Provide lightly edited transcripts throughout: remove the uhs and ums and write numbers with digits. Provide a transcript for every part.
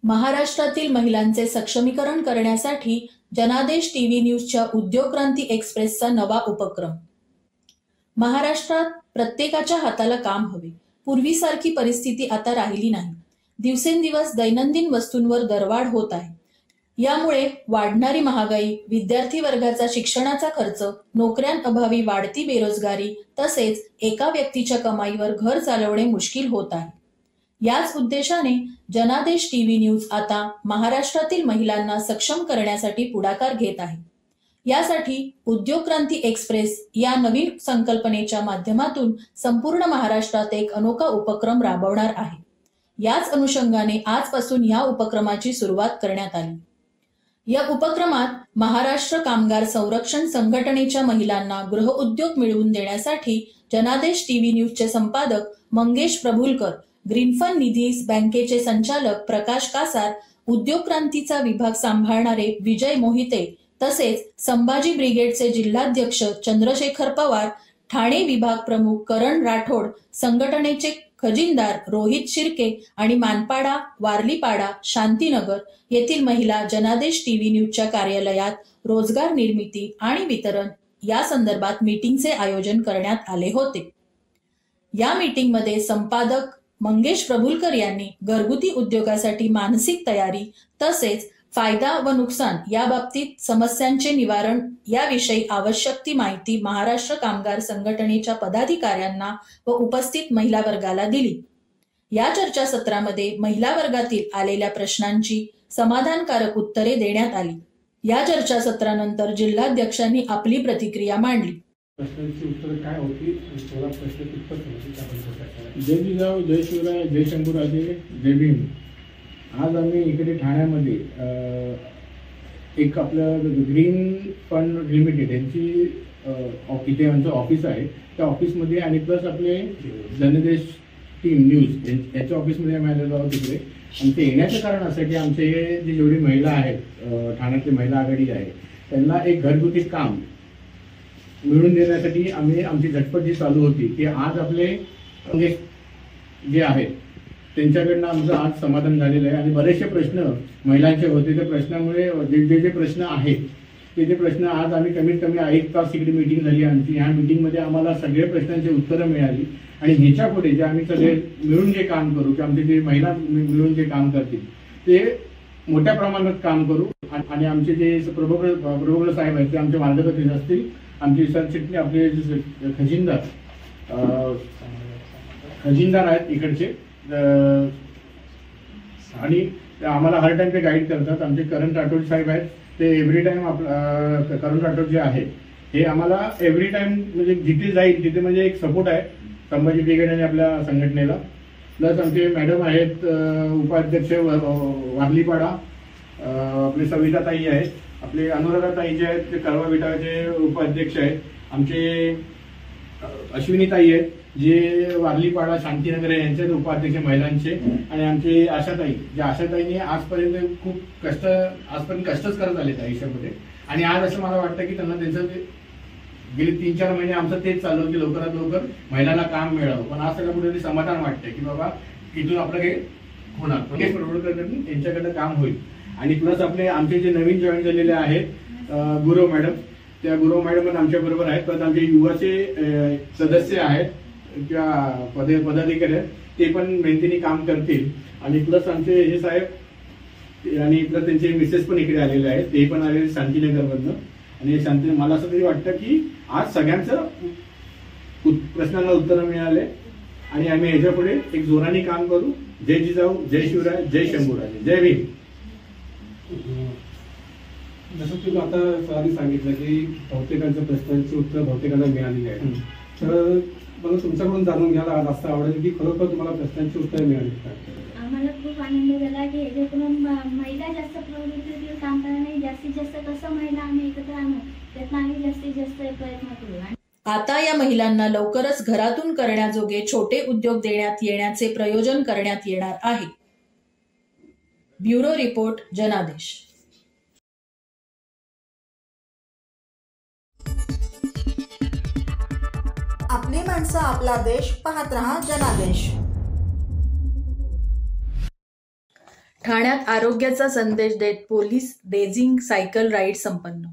महाराष्ट्रातील महिलांचे सक्षमीकरण करण्यासाठी जनादेश टीव्ही न्यूजच्या उद्योग क्रांती एक्सप्रेसचा नवा उपक्रम। महाराष्ट्रात प्रत्येकाच्या हाताला काम हवे। पूर्वीसारखी परिस्थिती आता राहिली नाही। दिवसेंदिवस दैनंदिन वस्तूंवर दरवाढ होत आहे। यामुळे वाढणारी महागाई, विद्यार्थी वर्गाचा शिक्षणाचा खर्च, नोकऱ्यांअभावी वाढती बेरोजगारी तसेच एका व्यक्तीच्या कमाईवर घर चालवणे मुश्किल होत आहे। याच उद्देशाने जनादेश टीव्ही न्यूज आता महाराष्ट्रातील महिलांना सक्षम करण्यासाठी पुढाकार घेत आहे। यासाठी उद्योग क्रांती एक्सप्रेस या नवीन संकल्पनेच्या माध्यमातून संपूर्ण महाराष्ट्रात एक अनोखा उपक्रम राबवणार आहे। याच अनुषंगाने आजपासून या उपक्रमाची सुरुवात करण्यात आली। या उपक्रमात महाराष्ट्र कामगार संरक्षण संघटनेच्या महिलांना गृहउद्योग मिळवून देण्यासाठी जनादेश टीव्ही न्यूजचे संपादक मंगेश प्रभुलकर, ग्रीनफंड निधीज बँकेचे संचालक प्रकाश कासार, उद्योग क्रांतीचा विभाग सांभाळणारे विजय मोहिते तसेच संभाजी ब्रिगेडचे जिल्हाध्यक्ष चंद्रशेखर पवार, ठाणे विभाग प्रमुख करण राठोड, संघटनेचे खजिनदार रोहित शिर्के आणि मानपाडा, वारलीपाडा, शांतीनगर येथील महिला जनादेश टीव्ही न्यूजच्या कार्यालयात रोजगार निर्मिती आणि वितरण या संदर्भात मीटिंगचे आयोजन करण्यात आले होते। या मीटिंगमध्ये संपादक मंगेश प्रभुलकर यांनी घरगुती उद्योगासाठी मानसिक तयारी तसेच फायदा व नुकसान याबाबतीत समस्यांचे निवारण याविषयी आवश्यक ती माहिती महाराष्ट्र कामगार संघटनेच्या पदाधिकाऱ्यांना व उपस्थित महिला वर्गाला दिली। या चर्चासत्रामध्ये महिला वर्गातील आलेल्या प्रश्नांची समाधानकारक उत्तरे देण्यात आली। या चर्चासत्रानंतर जिल्हाध्यक्षांनी आपली प्रतिक्रिया मांडली। प्रश्नांची उत्तर काय होती आणि थोडा प्रश्न कितपत होती त्याबद्दल जय जिजाऊ, जय शिवराय, जय शंभूराजे, जय भीम। आज आम्ही इकडे ठाण्यामध्ये एक आपलं ग्रीन फंड लिमिटेड यांची इथे आमचं ऑफिस आहे। त्या ऑफिसमध्ये आणि प्लस आपले जनादेश टीम न्यूज याच्या ऑफिसमध्ये आम्ही आलेलो आहोत तिकडे। आणि ते येण्याचं कारण असं की आमचे जे जेवढी महिला आहेत, ठाण्यातली महिला आघाडी आहे, त्यांना एक घरगुती काम मिळवून देण्यासाठी आम्ही आमची झटपट जी चालू होती की आज आपले जे आहेत त्यांच्याकडनं आमचं आज समाधान झालेलं आहे। आणि बरेचसे प्रश्न महिलांचे होते, त्या प्रश्नामुळे जे प्रश्न आहेत ते प्रश्न आज आम्ही कमीत कमी 1 तास इकडे मीटिंग झाली आमची। ह्या मीटिंगमध्ये आम्हाला सगळे प्रश्नांची उत्तरं मिळाली आणि ह्याच्या पुढे जे आम्ही सगळे मिळून जे काम करू की आमचे जे महिला मिळून जे काम करतील ते मोठ्या प्रमाणात काम करू। आणि आमचे जे प्रभुकर साहेब आहेत ते आमचे मार्गदर्शक असतील। आमचे सरचिटणीस आपले खजिनदार आहेत इकडचे आणि आम्हाला हर टाइम ते गाईड करतात। आमचे करण राठोड साहेब आहेत, ते एव्हरी टाइम करण राठोड जे आहे हे आम्हाला एव्हरी टाइम म्हणजे जिथे जाईल तिथे म्हणजे एक सपोर्ट आहे संभाजी ब्रिगेड आणि आपल्या संघटनेला। प्लस आमचे मॅडम आहेत उपाध्यक्ष वारलीपाडा, आपले सविताताई आहेत, आपले अनुराधाताई जे आहेत ते करवा विटाचे उपाध्यक्ष आहेत, आमचे अश्विनीताई आहेत जे वारलीपाडा शांतीनगर यांचे उपाध्यक्ष महिलांचे, आणि आमचे आशाताई जे आशाताईने आजपर्यंत खूप कष्टच करत आलेत आयुष्यामध्ये। आणि आज असं मला वाटतं की त्यांना त्यांचं गेले 3-4 महिने आमचं तेच चालू की लवकरात लवकर महिलांना काम मिळावं। पण आज सगळं कुठेतरी समाधान वाटतं की बाबा इथून आपलं काही होणार, मंगेश प्रभुलकर यांच्याकडनं काम होईल। आणि प्लस आपले आमचे जे नवीन जॉईन झालेले आहेत गुरव मॅडम, त्या गुरव मॅडम पण आमच्या बरोबर आहेत। प्लस आमचे युवाचे सदस्य आहेत किंवा पदाधिकारी आहेत ते पण मेहनतीने काम करतील। आणि प्लस आमचे हे साहेब आणि प्लस त्यांचे मिसेस पण इकडे आलेले आहेत, ते पण आलेले शांतीनगरमधनं। आणि मला असं तरी वाटतं की आज सगळ्यांचं प्रश्नांना उत्तरं मिळाले आणि आम्ही ह्याच्या पुढे एक जोराने काम करू। जय जिजाऊ, जय शिवराय, जय शंभूराजे, जय भीम। जसं तुम्ही आता सरांनी सांगितलं की बहुतेकांच्या प्रश्नांची उत्तर बहुतेकांना मिळाली आहे, तर मला तुमच्याकडून जाणून घ्यायला आज असं आवडेल की खरोखर तुम्हाला प्रश्नांची उत्तर मिळाली का? आम्हाला खूप आनंद झाला की याच्याकडून महिला जास्त प्रवृत्तीतील काम करणे, जास्तीत जास्त कसं महिला आम्ही एकत्र आणू त्यातनं आम्ही जास्तीत जास्त प्रयत्न करू। आता या महिलांना लवकरच घरातून करण्याजोगे छोटे उद्योग देण्यात येण्याचे प्रयोजन करण्यात येणार आहे। ब्युरो रिपोर्ट, जनादेश। आपली माणसं, आपला देश, पाहत रहा जनादेश। ठाण्यात आरोग्याचा संदेश देत पोलीस रेझिंग सायकल राईड संपन्न.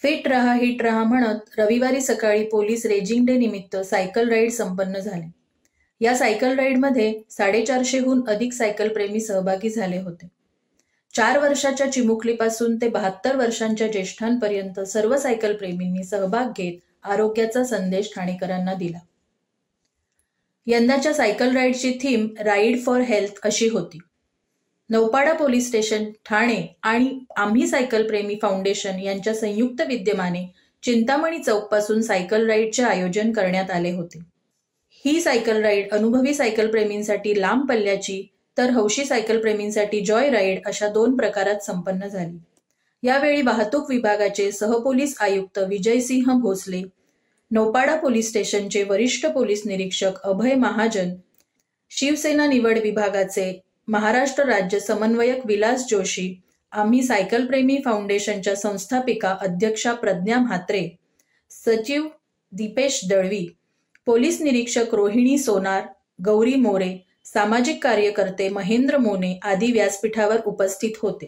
फिट रहा हिट रहा म्हणत रविवारी सकाळी पोलीस रेजिंग डे निमित्त सायकल राईड संपन्न झाले. या सायकल राईडमध्ये 450हून अधिक सायकल प्रेमी सहभागी झाले होते. 4 वर्षाच्या चिमुकलीपासून ते 72 वर्षांच्या ज्येष्ठांपर्यंत सर्व सायकल प्रेमींनी सहभाग घेत आरोग्याचा संदेश ठाणेकरांना दिला. यंदाच्या सायकल राईडची थीम राईड फॉर हेल्थ अशी होती. नौपाडा पोलीस स्टेशन ठाणे आणि आम्ही सायकल प्रेमी फाउंडेशन यांच्या संयुक्त विद्यमाने चिंतामणी चौकपासून सायकल राईडचे आयोजन करण्यात आले होते. ही सायकल राईड अनुभवी सायकल प्रेमींसाठी लांब पल्ल्याची तर हौशी सायकल प्रेमींसाठी जॉय राईड अशा 2 प्रकारात संपन्न झाली. यावेळी वाहतूक विभागाचे सहपोलीस आयुक्त विजयसिंह भोसले, नौपाडा पोलीस स्टेशनचे वरिष्ठ पोलीस निरीक्षक अभय महाजन, शिवसेना निवड विभागाचे महाराष्ट्र राज्य समन्वयक विलास जोशी, आम्ही सायकल प्रेमी फाउंडेशनच्या संस्थापिका अध्यक्षा प्रज्ञा म्हात्रे, सचिव दीपेश दळवी, पोलीस निरीक्षक रोहिणी सोनार, गौरी मोरे, सामाजिक कार्यकर्ते महेंद्र मोने आदी व्यासपीठावर उपस्थित होते.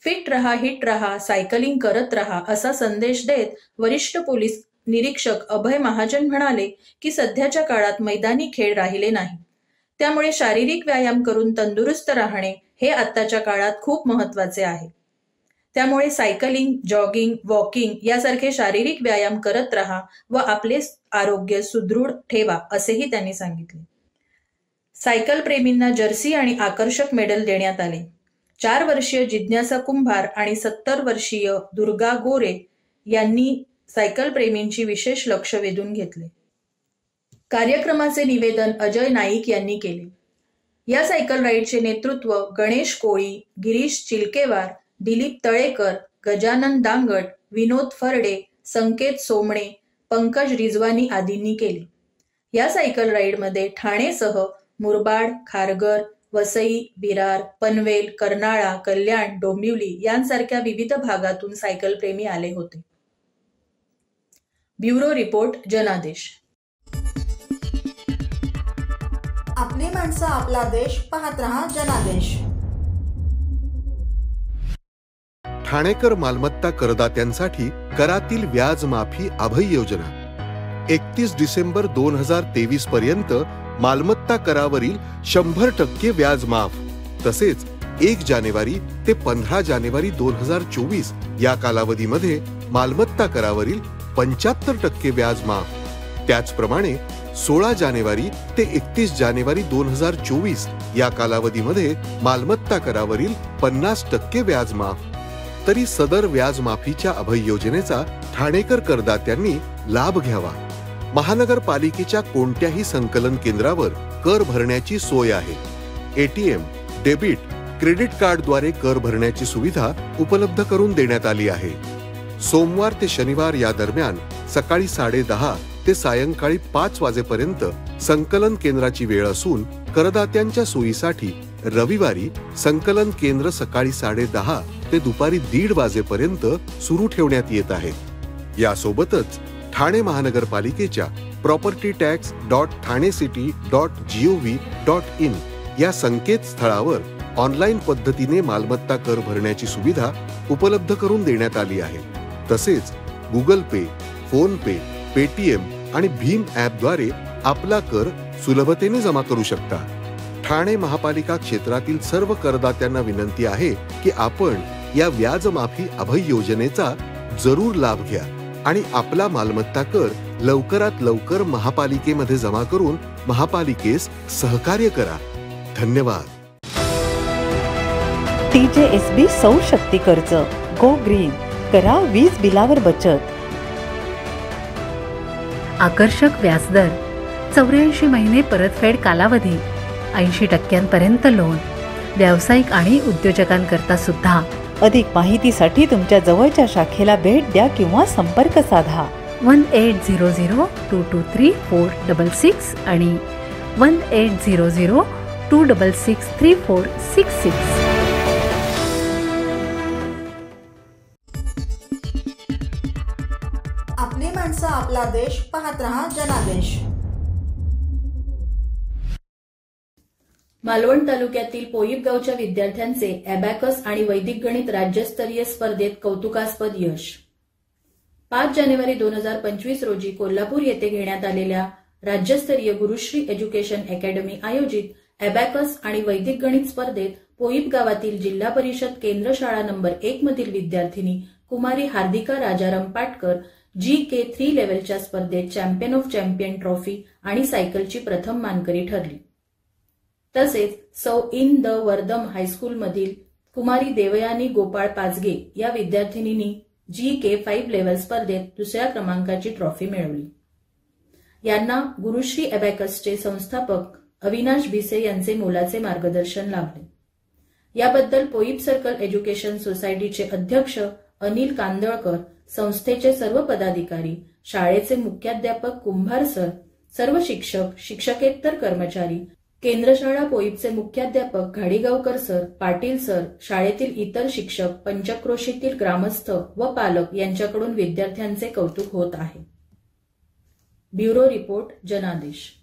फिट रहा हिट रहा सायकलिंग करत रहा असा संदेश देत वरिष्ठ पोलीस निरीक्षक अभय महाजन म्हणाले की सध्याच्या काळात मैदानी खेळ राहिले नाही. त्यामुळे शारीरिक व्यायाम करून तंदुरुस्त राहणे हे आत्ताच्या काळात खूप महत्त्वाचे आहे. त्यामुळे सायकलिंग, जॉगिंग, वॉकिंग यासारखे शारीरिक व्यायाम करत राहा व आपले आरोग्य सुदृढ ठेवा असेही त्यांनी सांगितले. सायकल प्रेमींना जर्सी आणि आकर्षक मेडल देण्यात आले. 4 वर्षीय जिज्ञासा कुंभार आणि 70 वर्षीय दुर्गा गोरे यांनी सायकल प्रेमींची विशेष लक्ष वेधून घेतले. कार्यक्रमाचे निवेदन अजय नाईक यांनी केले. या सायकल राईडचे नेतृत्व गणेश कोळी, गिरीश चिलकेवार, दिलीप तळेकर, गजानन दांगट, विनोद फरडे, संकेत सोमणे, पंकज रिजवानी आदींनी केले. या सायकल राईडमध्ये ठाणेसह मुरबाड, खारघर, वसई, विरार, पनवेल, कर्नाळा, कल्याण, डोंबिवली यांसारख्या विविध भागातून सायकल प्रेमी आले होते. ब्युरो रिपोर्ट, जनादेश. आपली माणसं आपला देश, पाहत रहा जनादेश. ठाणेकर मालमत्ता करदात्यांसाठी करातील व्याज माफी अभय योजना. 31 डिसेंबर 2023 पर्यंत मालमत्ता करावरील 100% व्याज माफ. तसेच 1 जानेवारी ते 15 जानेवारी 2024 या कालावधीमध्ये मालमत्ता करावरील 75% व्याज माफ. त्याचप्रमाणे 16 जानेवारी ते 31 जानेवारी 2024 या कालावधीमध्ये मालमत्ता करावरील 50% व्याज माफ. तरी सदर व्याज माफीच्या अभय योजनेचा ठाणेकर करदात्यांनी लाभ घ्यावा. महानगरपालिकेच्या कोणत्याही संकलन केंद्रावर कर भरण्याची सोय आहे. एटीएम, डेबिट, क्रेडिट कार्डद्वारे कर भरण्याची सुविधा उपलब्ध करून देण्यात आली आहे. सोमवार ते शनिवार या दरम्यान सकाळी 10:30 ते सायंकाळी 5 वाजेपर्यंत संकलन केंद्राची वेळ असून करदात्यांच्या सोयीसाठी रविवारी संकलन केंद्र सकाळी 10:30 ते दुपारी 1:30 वाजेपर्यंत सुरू ठेवण्यात येत आहे. यासोबतच ठाणे महानगरपालिकेच्या propertytax.thanecity.gov.in या संकेतस्थळावर ऑनलाईन पद्धतीने मालमत्ता कर भरण्याची सुविधा उपलब्ध करून देण्यात आली आहे. तसेच गुगल पे, फोन पे, पेटीएम आणि भीम ॲपद्वारे आपला कर सुलभतेने जमा करू शकता. ठाणे महापालिका क्षेत्रातील सर्व करदात्यांना विनंती आहे की आपण या व्याज माफी अभय योजनेचा जरूर लाभ घ्या आणि आपला मालमत्ता कर लवकरात लवकर महापालिकेमध्ये जमा करून महापालिकेस सहकार्य करा. धन्यवाद. TJSB सौर शक्ती कर्ज, गो ग्रीन, करा वीज बिलावर बचत. आकर्षक व्याजदर, 84 महिने परतफेड कालावधी, 80% लोन, व्यावसायिक आणि उद्योजकांकरता सुद्धा. अधिक माहितीसाठी तुमच्या जवळच्या शाखेला भेट द्या किंवा संपर्क साधा. 1800-223-466 आणि 1800-266-3466. आपली माणसं आपला देश, पाहत रहा जनादेश. मालवण तालुक्यातील पोईप गावच्या विद्यार्थ्यांचे अबॅकस आणि वैदिक गणित राज्यस्तरीय स्पर्धेत कौतुकास्पद यश. 5 जानेवारी 2025 रोजी कोल्हापूर येथे घेण्यात आलेल्या राज्यस्तरीय गुरुश्री एज्युकेशन अकॅडमी आयोजित अबॅकस आणि वैदिक गणित स्पर्धेत पोईप गावातील जिल्हा परिषद केंद्र शाळा नंबर 1 मधील विद्यार्थिनी कुमारी हार्दिका राजाराम पाटकर GK3 लेव्हलच्या स्पर्धेत चॅम्पियन ऑफ चॅम्पियन ट्रॉफी आणि सायकलची प्रथम मानकरी ठरली. तसेच सौ इन द वर्दम हायस्कूलमधील कुमारी देवयानी गोपाळ पाचगे या विद्यार्थिनींनी GK5 लेव्हल स्पर्धेत दुसऱ्या क्रमांकाची ट्रॉफी मिळवली. यांना गुरुश्री अबॅकसचे संस्थापक अविनाश भिसे यांचे मोलाचे मार्गदर्शन लाभले. याबद्दल पोईप सर्कल एज्युकेशन सोसायटीचे अध्यक्ष अनिल कांदळकर, संस्थेचे सर्व पदाधिकारी, शाळेचे मुख्याध्यापक कुंभार सर, सर्व शिक्षक, शिक्षकेतर कर्मचारी, केंद्रशाळा पोईपचे मुख्याध्यापक घाडीगावकर सर, पाटील सर, शाळेतील इतर शिक्षक, पंचक्रोशीतील ग्रामस्थ व पालक यांच्याकडून विद्यार्थ्यांचे कौतुक होत आहे. ब्युरो रिपोर्ट, जनादेश.